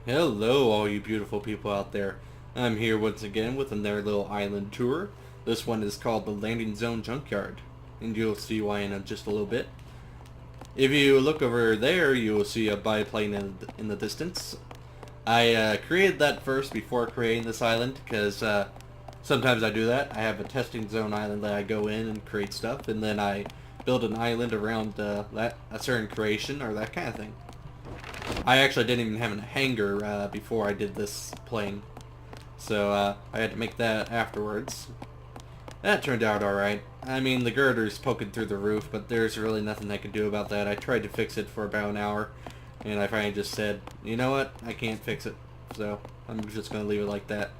Hello, all you beautiful people out there. I'm here once again with another little island tour. This one is called the Landing Zone Junkyard, and you'll see why in just a little bit. If you look over there, you will see a biplane in the distance. I created that first before creating this island because sometimes I do that. I have a testing zone island that I go in and create stuff, and then I build an island around a certain creation or that kind of thing. I actually didn't even have a hangar before I did this plane, so I had to make that afterwards. That turned out alright. I mean, the girder's poking through the roof, but there's really nothing I can do about that. I tried to fix it for about an hour, and I finally just said, you know what, I can't fix it, so I'm just going to leave it like that.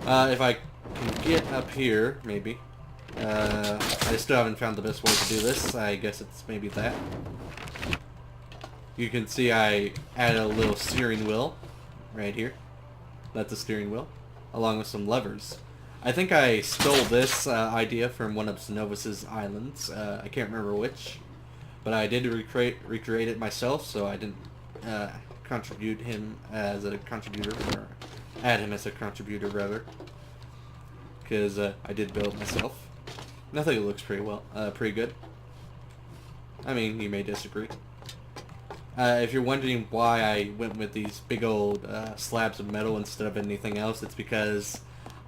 If I can get up here, maybe. I still haven't found the best way to do this. I guess it's maybe that. You can see I added a little steering wheel right here. That's a steering wheel, along with some levers. I think I stole this idea from one of Xenovis's islands. I can't remember which, but I did recreate it myself, so I didn't contribute him as a contributor, or add him as a contributor rather, because I did build it myself. And I think it looks pretty good. I mean, you may disagree. If you're wondering why I went with these big old slabs of metal instead of anything else, it's because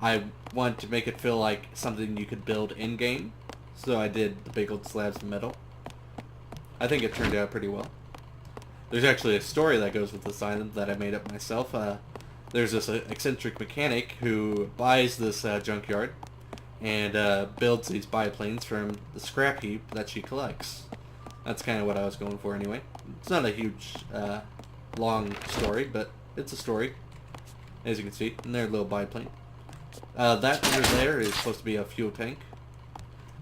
I want to make it feel like something you could build in-game. So I did the big old slabs of metal. I think it turned out pretty well. There's actually a story that goes with this island that I made up myself. There's this eccentric mechanic who buys this junkyard and builds these biplanes from the scrap heap that she collects. That's kind of what I was going for anyway. It's not a huge, long story, but it's a story, as you can see, in their little biplane. That under there is supposed to be a fuel tank.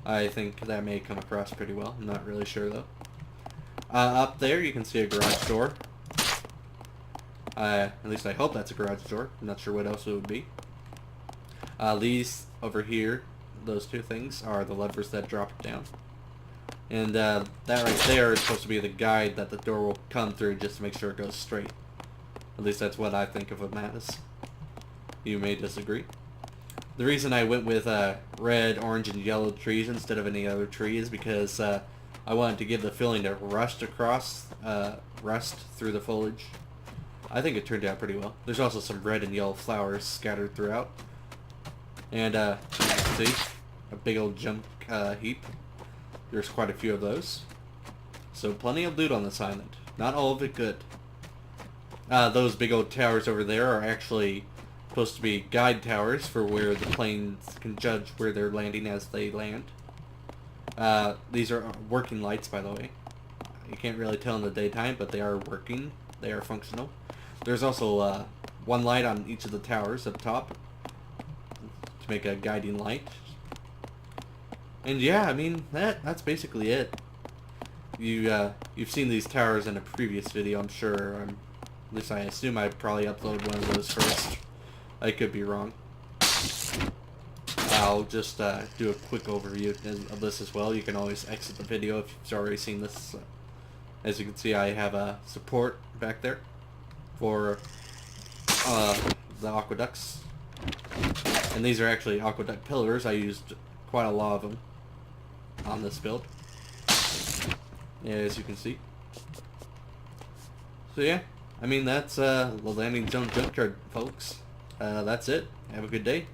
I think that may come across pretty well. I'm not really sure, though. Up there, you can see a garage door. At least I hope that's a garage door. I'm not sure what else it would be. These over here, those two things, are the levers that drop it down. And that right there is supposed to be the guide that the door will come through just to make sure it goes straight. At least that's what I think of them as. You may disagree. The reason I went with red, orange, and yellow trees instead of any other tree is because I wanted to give the feeling to rust through the foliage. I think it turned out pretty well. There's also some red and yellow flowers scattered throughout. And you can see a big old junk heap. There's quite a few of those. So plenty of loot on this island. Not all of it good. Those big old towers over there are actually supposed to be guide towers for where the planes can judge where they're landing as they land. These are working lights, by the way. You can't really tell in the daytime, but they are working. They are functional. There's also one light on each of the towers up top to make a guiding light. And yeah, I mean, that's basically it. You've seen these towers in a previous video, I'm sure. At least I assume I probably uploaded one of those first. I could be wrong. I'll just do a quick overview of this as well. You can always exit the video if you've already seen this. As you can see, I have a support back there for the aqueducts. And these are actually aqueduct pillars. I used quite a lot of them on this build, as you can see. So yeah, I mean, that's the Landing Zone Junkyard, folks. That's it. Have a good day.